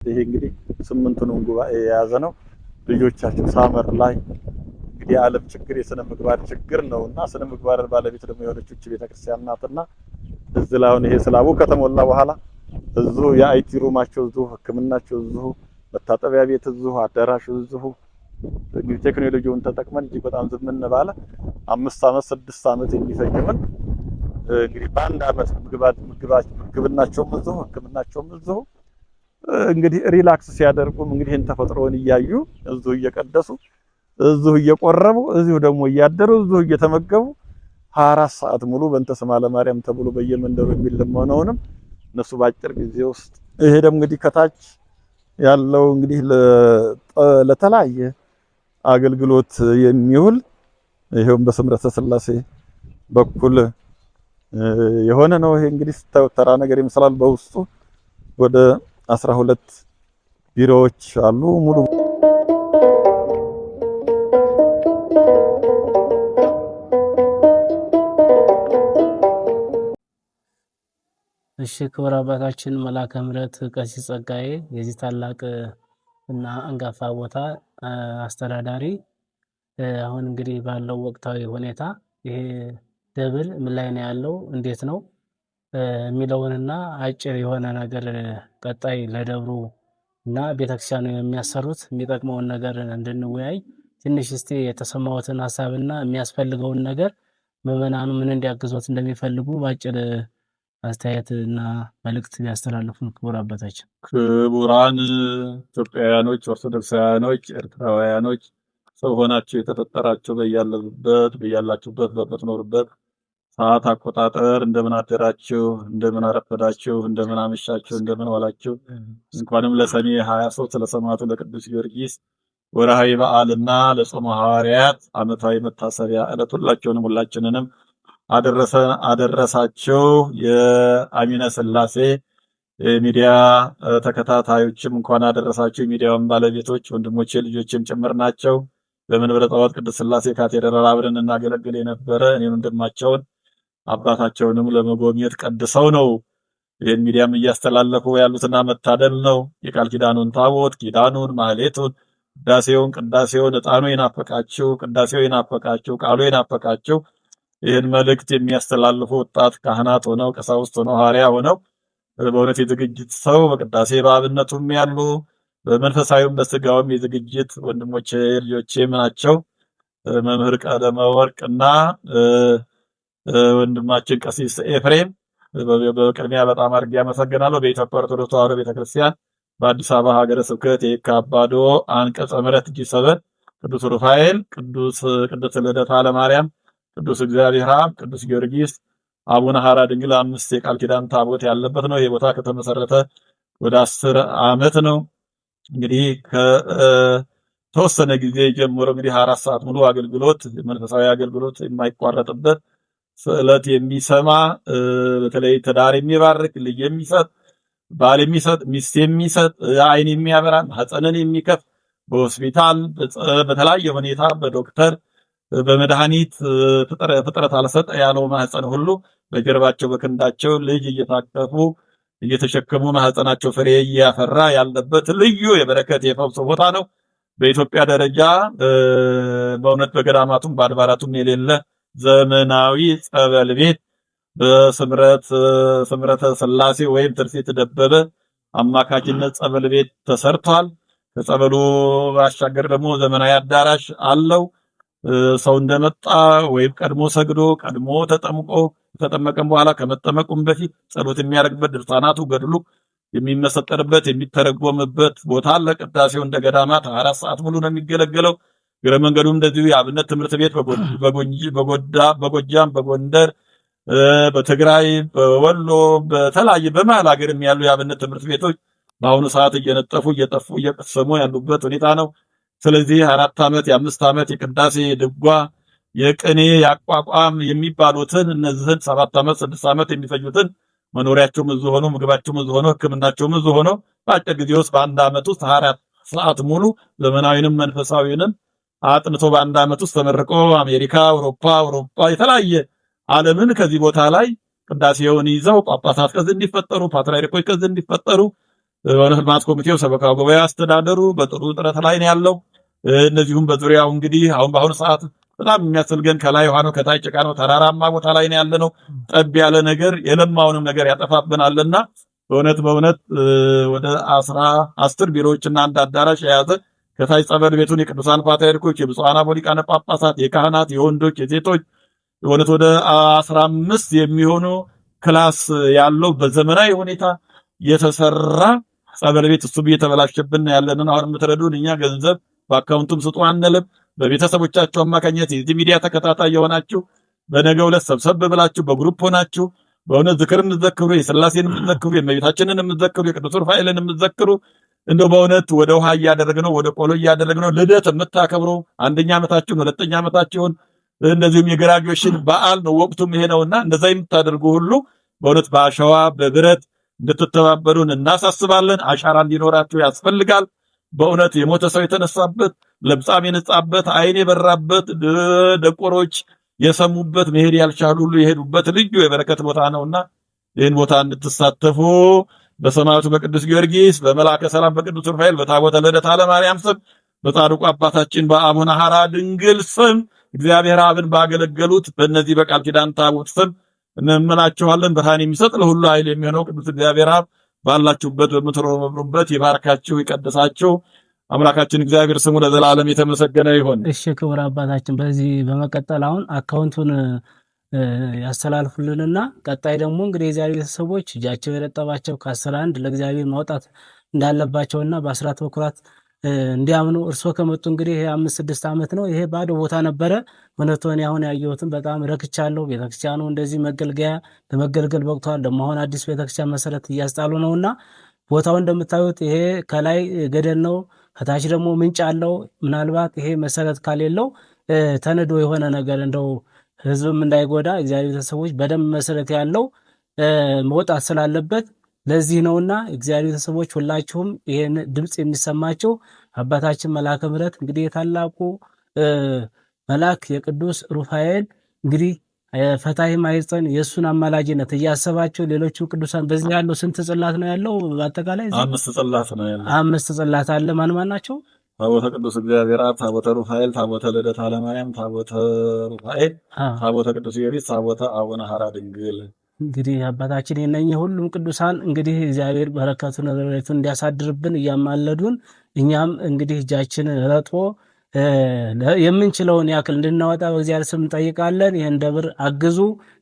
ይሄ እንግዲህ ስምንቱንም ጉባኤ የያዘ ነው። ልጆቻቸው ሳመር ላይ እንግዲህ የዓለም ችግር የስነ ምግባር ችግር ነውና ስነ ምግባር ባለቤት ደግሞ የሆነችው ቤተክርስቲያን ናትና እዚህ ላይ አሁን ይሄ ስላቡ ከተሞላ በኋላ እዚሁ የአይቲ ሩማቸው እዚሁ ሕክምናቸው እዚሁ መታጠቢያ ቤት እዚሁ አዳራሹ እዚሁ እንግዲህ ቴክኖሎጂውን ተጠቅመን እጅግ በጣም ዝምን ባለ 5 ዓመት 6 ዓመት የሚፈጅምን እንግዲህ በአንድ ዓመት ምግብናቸውም እዚሁ ሕክምናቸውም እዚሁ እንግዲህ ሪላክስ ሲያደርጉም እንግዲህ ይሄን ተፈጥሮን እያዩ እዚሁ እየቀደሱ እዚሁ እየቆረቡ እዚሁ ደግሞ እያደሩ እዚሁ እየተመገቡ 24 ሰዓት ሙሉ በእንተ ስማ ለማርያም ተብሎ በየመንደሩ የሚለመነውንም እነሱ ባጭር ጊዜ ውስጥ ይሄ ደግሞ እንግዲህ ከታች ያለው እንግዲህ ለተለያየ አገልግሎት የሚውል ይሄውም በስምረተ ስላሴ በኩል የሆነ ነው። ይሄ እንግዲህ ተራ ነገር ይመስላል። በውስጡ ወደ 12 ቢሮዎች አሉ ሙሉ እሺ ክቡር አባታችን መላከ ምሕረት ቀሲስ ጸጋዬ የዚህ ታላቅ እና አንጋፋ ቦታ አስተዳዳሪ፣ አሁን እንግዲህ ባለው ወቅታዊ ሁኔታ ይሄ ደብል ምን ላይ ነው ያለው፣ እንዴት ነው የሚለውንና አጭር የሆነ ነገር ቀጣይ ለደብሩ እና ቤተክርስቲያኑ የሚያሰሩት የሚጠቅመውን ነገር እንድንወያይ ትንሽ እስቲ የተሰማዎትን ሀሳብና የሚያስፈልገውን ነገር ምዕመናኑ ምን እንዲያግዞት እንደሚፈልጉ ባጭር አስተያየትና መልእክት ቢያስተላልፉ ክቡር አባታችን። ክቡራን ኢትዮጵያውያኖች፣ ኦርቶዶክሳውያኖች፣ ኤርትራውያኖች ሰው ሆናችሁ የተፈጠራችሁ በያላችሁበት በምትኖሩበት ሰዓት አቆጣጠር እንደምን አደራችሁ፣ እንደምን አረፈዳችሁ፣ እንደምን አመሻችሁ፣ እንደምን ዋላችሁ። እንኳንም ለሰኔ 23 ለሰማዕቱ ለቅዱስ ጊዮርጊስ ወርሃዊ በዓልና ለጾመ ሐዋርያት ዓመታዊ መታሰቢያ ዕለት ሁላችንንም አደረሳችሁ። የአሚነ ሥላሴ ሚዲያ ተከታታዮችም እንኳን አደረሳችሁ። የሚዲያውን ባለቤቶች ወንድሞቼ ልጆችም ጭምር ናቸው። በመንበረ ጸባዖት ቅድስት ሥላሴ ካቴድራል አብረን እናገለግል የነበረ እኔም ወንድማቸውን አባታቸውንም ለመጎብኘት ቀድሰው ነው ይህን ሚዲያም እያስተላለፉ ያሉትና መታደል ነው። የቃል ኪዳኑን ታቦት ኪዳኑን ማህሌቱን ቅዳሴውን ዕጣኑ የናፈቃችሁ ቅዳሴው የናፈቃችሁ ቃሉ የናፈቃችሁ ይህን መልእክት የሚያስተላልፉ ወጣት ካህናት ሆነው ቀሳውስት ሆነው ሐዋርያ ሆነው በእውነት የዝግጅት ሰው በቅዳሴ በአብነቱም ያሉ በመንፈሳዊም በስጋውም የዝግጅት ወንድሞቼ ልጆቼም ናቸው። መምህር ቀለመ ወርቅና ወንድማችን ቀሲስ ኤፍሬም በቅድሚያ በጣም አድርጌ አመሰግናለሁ። በኢትዮጵያ ኦርቶዶክስ ተዋሕዶ ቤተክርስቲያን በአዲስ አበባ ሀገረ ስብከት የካ አባዶ አንቀጸ ምሕረት ጂ7 ቅዱስ ሩፋኤል፣ ቅዱስ ልደታ ለማርያም፣ ቅዱስ እግዚአብሔር አብ፣ ቅዱስ ጊዮርጊስ፣ አቡነ ሐራ ድንግል 5 የቃል ኪዳን ታቦት ያለበት ነው። ይህ ቦታ ከተመሰረተ ወደ 10 ዓመት ነው። እንግዲህ ከተወሰነ ጊዜ ጀምሮ እንግዲህ 24 ሰዓት ሙሉ አገልግሎት መንፈሳዊ አገልግሎት የማይቋረጥበት ስዕለት የሚሰማ በተለይ ትዳር የሚባርክ ልጅ የሚሰጥ ባል የሚሰጥ ሚስት የሚሰጥ አይን የሚያበራ ማህፀንን የሚከፍ በሆስፒታል በተለያየ ሁኔታ በዶክተር በመድኃኒት ፍጥረት አልሰጠ ያለው ማህፀን ሁሉ በጀርባቸው በክንዳቸው ልጅ እየታቀፉ እየተሸከሙ ማህፀናቸው ፍሬ እያፈራ ያለበት ልዩ የበረከት የፈውስ ቦታ ነው። በኢትዮጵያ ደረጃ በእውነት በገዳማቱም በአድባራቱም የሌለ ዘመናዊ ጸበል ቤት በስምረተ ሥላሴ ወይም ትርሲት ደበበ አማካኝነት ጸበል ቤት ተሰርቷል። ከጸበሉ ባሻገር ደግሞ ዘመናዊ አዳራሽ አለው። ሰው እንደመጣ ወይም ቀድሞ ሰግዶ ቀድሞ ተጠምቆ ከተጠመቀም በኋላ ከመጠመቁም በፊት ጸሎት የሚያደርግበት ድርሳናቱ ገድሉ የሚመሰጠርበት የሚተረጎምበት ቦታ አለ። ቅዳሴው እንደ ገዳማት 24 ሰዓት ሙሉ ነው የሚገለገለው። እግረ መንገዱም እንደዚሁ የአብነት ትምህርት ቤት በጎጃም፣ በጎንደር፣ በትግራይ፣ በወሎ በተለያየ በመሀል ሀገርም ያሉ የአብነት ትምህርት ቤቶች በአሁኑ ሰዓት እየነጠፉ እየጠፉ እየቀሰሙ ያሉበት ሁኔታ ነው። ስለዚህ 4 ዓመት የ5 ዓመት የቅዳሴ ድጓ የቅኔ ያቋቋም የሚባሉትን እነዚህን 7 ዓመት 6 ዓመት የሚፈጁትን መኖሪያቸውም እዚሁ ሆኖ ምግባቸውም እዚሁ ሆኖ ሕክምናቸውም እዚሁ ሆኖ በአጭር ጊዜ ውስጥ በአንድ ዓመት ውስጥ 24 ሰዓት ሙሉ ዘመናዊንም መንፈሳዊንም አጥንቶ በአንድ ዓመት ውስጥ ተመርቆ አሜሪካ፣ አውሮፓ የተለያየ ዓለምን ከዚህ ቦታ ላይ ቅዳሴውን ይዘው ጳጳሳት ከዚህ እንዲፈጠሩ ፓትርያርኮች ከዚህ እንዲፈጠሩ ልማት ኮሚቴው፣ ሰበካ ጉባኤ አስተዳደሩ በጥሩ ጥረት ላይ ነው ያለው። እነዚሁም በዙሪያው እንግዲህ አሁን በአሁኑ ሰዓት በጣም የሚያስፈልገን ከላይ ውሃ ነው፣ ከታች ጭቃ ነው፣ ተራራማ ቦታ ላይ ነው ያለነው። ጠብ ያለ ነገር የለማውንም ነገር ያጠፋብናልና በእውነት ወደ 10 ቢሮዎችና አንድ አዳራሽ የያዘ ከታች ጸበል ቤቱን የቅዱሳን ፓትርያርኮች፣ የብፁዓን አበው ሊቃነ ጳጳሳት፣ የካህናት፣ የወንዶች፣ የሴቶች በእውነት ወደ 15 የሚሆኑ ክላስ ያለው በዘመናዊ ሁኔታ የተሰራ ጸበል ቤት እሱም እየተበላሸብን ያለንን አሁን የምትረዱን እኛ ገንዘብ በአካውንቱም ስጡ አንልም። በቤተሰቦቻችሁ አማካኝነት የዚህ ሚዲያ ተከታታይ የሆናችሁ በነገው ዕለት ሰብሰብ ብላችሁ በግሩፕ ሆናችሁ በእውነት ዝክር የምትዘክሩ፣ የሥላሴን የምትዘክሩ፣ የእመቤታችንን የምትዘክሩ፣ የቅዱስ ሩፋኤልን የምትዘክሩ እንደው በእውነት ወደ ውሃ እያደረግነው ወደ ቆሎ እያደረግነው ልደት የምታከብሩ 1ኛ ዓመታችሁን 2ኛ ዓመታችሁን እንደዚሁም የግራጁዌሽን በዓል ነው ወቅቱም ይሄ ነውና እንደዛ የምታደርጉ ሁሉ በእውነት በአሸዋ በብረት እንድትተባበሩን እናሳስባለን። አሻራ እንዲኖራችሁ ያስፈልጋል። በእውነት የሞተ ሰው የተነሳበት፣ ለምጻም የነጻበት፣ ዓይን የበራበት፣ ደቆሮች የሰሙበት፣ መሄድ ያልቻሉ ሁሉ የሄዱበት ልዩ የበረከት ቦታ ነውና ይህን ቦታ እንድትሳተፉ በሰማዕቱ በቅዱስ ጊዮርጊስ፣ በመልአከ ሰላም በቅዱስ ሩፋኤል፣ በታቦተ ልደታ ለማርያም ስም፣ በጻድቁ አባታችን በአቡነ ሐራ ድንግል ስም እግዚአብሔር አብን ባገለገሉት በእነዚህ በቃል ኪዳን ታቦት ስም እንመናችኋለን። ብርሃን የሚሰጥ ለሁሉ ኃይል የሚሆነው ቅዱስ እግዚአብሔር አብ ባላችሁበት በምትኖሩበት ይባርካችሁ ይቀድሳችሁ። አምላካችን እግዚአብሔር ስሙ ለዘላለም የተመሰገነ ይሁን። እሺ ክቡር አባታችን፣ በዚህ በመቀጠል አሁን አካውንቱን ያስተላልፉልንና ቀጣይ ደግሞ እንግዲህ የእግዚአብሔር ቤተሰቦች እጃቸው የረጠባቸው ከ11 ለእግዚአብሔር ማውጣት እንዳለባቸውና በአስራት በኩራት እንዲያምኑ እርሶ ከመጡ እንግዲህ ይሄ 5-6 ዓመት ነው። ይሄ ባዶ ቦታ ነበረ። እውነቱን አሁን ያየሁትን በጣም ረክቻለሁ። ቤተክርስቲያኑ እንደዚህ መገልገያ ለመገልገል በቅቷል። ደግሞ አሁን አዲስ ቤተክርስቲያን መሰረት እያስጣሉ ነውና ቦታው እንደምታዩት ይሄ ከላይ ገደል ነው፣ ከታች ደግሞ ምንጭ አለው። ምናልባት ይሄ መሰረት ካሌለው ተነዶ የሆነ ነገር እንደው ህዝብም እንዳይጎዳ እግዚአብሔር ቤተሰቦች በደንብ መሰረት ያለው መውጣት ስላለበት ለዚህ ነውና እግዚአብሔር ቤተሰቦች ሁላችሁም ይሄን ድምጽ የሚሰማቸው አባታችን መልአከ ምሕረት እንግዲህ የታላቁ መልአክ የቅዱስ ሩፋኤል እንግዲህ ፈታሒ ማኅፀን የእሱን አማላጅነት እያሰባቸው ሌሎቹ ቅዱሳን በዚህ ያለው ስንት ጽላት ነው ያለው? በአጠቃላይ 5 ጽላት ነው ያለው። 5 ጽላት አለ። ማን ማን ናቸው? ታቦተ ቅዱስ እግዚአብሔር አብ፣ ታቦተ ሩፋኤል፣ ታቦተ ልደታ ለማርያም፣ ታቦተ ሩፋኤል፣ ታቦተ ቅዱስ ጊዮርጊስ፣ ታቦተ አቡነ ሐራ ድንግል። እንግዲህ አባታችን የነኚህ ሁሉም ቅዱሳን እንግዲህ እግዚአብሔር በረከቱን ረድኤቱን እንዲያሳድርብን እያማለዱን እኛም እንግዲህ እጃችንን ረጥቦ የምንችለውን ያክል እንድናወጣ በእግዚአብሔር ስም እንጠይቃለን። ይህን ደብር አግዙ።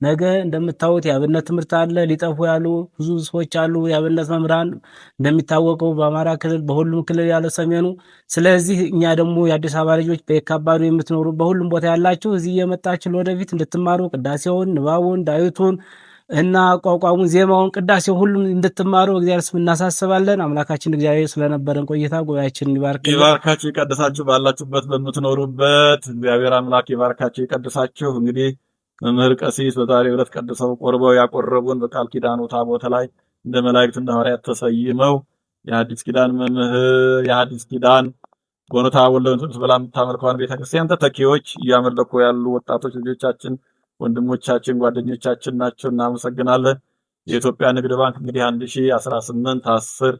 ነገ እንደምታዩት የአብነት ትምህርት አለ። ሊጠፉ ያሉ ብዙ ሰዎች አሉ፣ የአብነት መምህራን እንደሚታወቀው በአማራ ክልል በሁሉም ክልል ያለ ሰሜኑ። ስለዚህ እኛ ደግሞ የአዲስ አበባ ልጆች በየካባዱ የምትኖሩ በሁሉም ቦታ ያላችሁ እዚህ እየመጣችሁ ወደፊት እንድትማሩ ቅዳሴውን፣ ንባቡን፣ ዳዊቱን እና አቋቋሙን፣ ዜማውን፣ ቅዳሴው ሁሉም እንድትማሩ እግዚአብሔር ስም እናሳስባለን። አምላካችን እግዚአብሔር ስለነበረን ቆይታ ጉባኤያችንን ይባርካችሁ ይቀድሳችሁ። ባላችሁበት በምትኖሩበት እግዚአብሔር አምላክ ይባርካችሁ ይቀድሳችሁ። እንግዲህ መምህር ቀሲስ በዛሬው ዕለት ቀድሰው ቆርበው ያቆረቡን በቃል ኪዳኑ ታቦት ላይ እንደ መላእክት እንደ ሐዋርያት ተሰይመው የሐዲስ ኪዳን መምህር የሐዲስ ኪዳን ጎኖታ ወለንቱስ ብላ የምታመልከዋን ቤተክርስቲያን ተተኪዎች እያመለኩ ያሉ ወጣቶች ልጆቻችን ወንድሞቻችን ጓደኞቻችን ናቸው። እናመሰግናለን። የኢትዮጵያ ንግድ ባንክ እንግዲህ 1018 10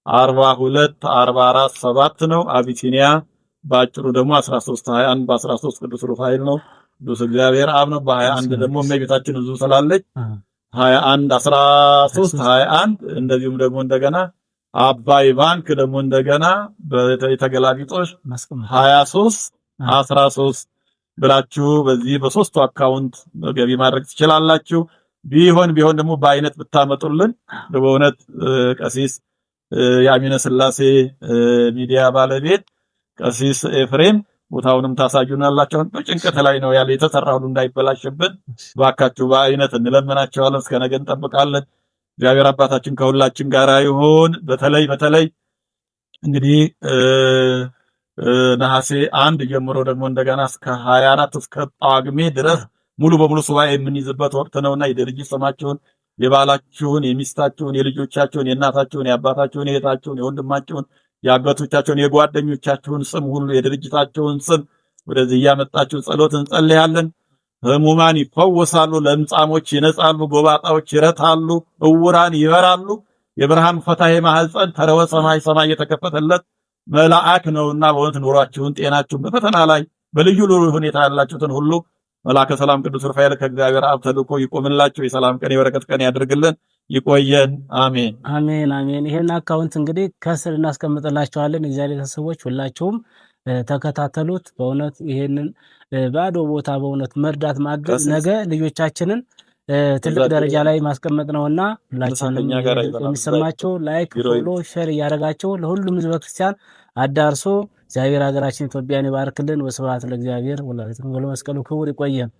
42 44 7 ነው። አቢሲኒያ ባጭሩ ደግሞ 13 21 በ13 ቅዱስ ሩፋኤል ነው። ቅዱስ እግዚአብሔር አብ ነው። በ21 ደግሞ እመቤታችን እዙ ስላለች 21 13 21 እንደዚሁም ደግሞ እንደገና አባይ ባንክ ደግሞ እንደገና በተገላቢጦሽ 23 13 ብላችሁ በዚህ በሶስቱ አካውንት ገቢ ማድረግ ትችላላችሁ። ቢሆን ደግሞ በአይነት ብታመጡልን በእውነት ቀሲስ የአሚነ ሥላሴ ሚዲያ ባለቤት ቀሲስ ኤፍሬም ቦታውንም ታሳዩናላችሁ። በጭንቀት ላይ ነው ያለ የተሰራ ሁሉ እንዳይበላሽብን ባካችሁ በአይነት እንለምናችኋለን። እስከ ነገ እንጠብቃለን። እግዚአብሔር አባታችን ከሁላችን ጋር ይሁን። በተለይ እንግዲህ ነሐሴ 1 ጀምሮ ደግሞ እንደገና እስከ 24 እስከ ጳጉሜ ድረስ ሙሉ በሙሉ ሱባኤ የምንይዝበት ወቅት ነውና የድርጅት ስማችሁን፣ የባላችሁን፣ የሚስታችሁን፣ የልጆቻችሁን፣ የእናታችሁን፣ የአባታችሁን፣ የእህታችሁን፣ የወንድማችሁን፣ የአባቶቻችሁን፣ የጓደኞቻችሁን ስም ሁሉ የድርጅታችሁን ስም ወደዚህ እያመጣችሁ ጸሎት እንጸልያለን። ሕሙማን ይፈወሳሉ፣ ለምጻሞች ይነጻሉ፣ ጎባጣዎች ይረታሉ፣ እውራን ይበራሉ። የብርሃን ፈታሄ ማህፀን ተረወ ሰማይ ሰማይ የተከፈተለት መልአክ ነውና በእውነት ኑሯችሁን ጤናችሁን በፈተና ላይ በልዩ ልዩ ሁኔታ ያላችሁትን ሁሉ መልአከ ሰላም ቅዱስ ሩፋኤል ከእግዚአብሔር አብ ተልኮ ይቆምላችሁ። የሰላም ቀን የበረከት ቀን ያድርግልን። ይቆየን። አሜን አሜን አሜን። ይሄን አካውንት እንግዲህ ከስር እናስቀምጥላችኋለን። እግዚአብሔር ቤተሰቦች ሁላችሁም ተከታተሉት። በእውነት ይሄንን ባዶ ቦታ በእውነት መርዳት ማገዝ ነገ ልጆቻችንን ትልቅ ደረጃ ላይ ማስቀመጥ ነውና ሁላችንም የሚሰማቸው ላይክ፣ ፎሎ፣ ሼር እያደረጋቸው ለሁሉም ህዝበ ክርስቲያን አዳርሶ እግዚአብሔር ሀገራችን ኢትዮጵያን ይባርክልን። ወስብሐት ለእግዚአብሔር ወለመስቀሉ ክቡር። ይቆየን።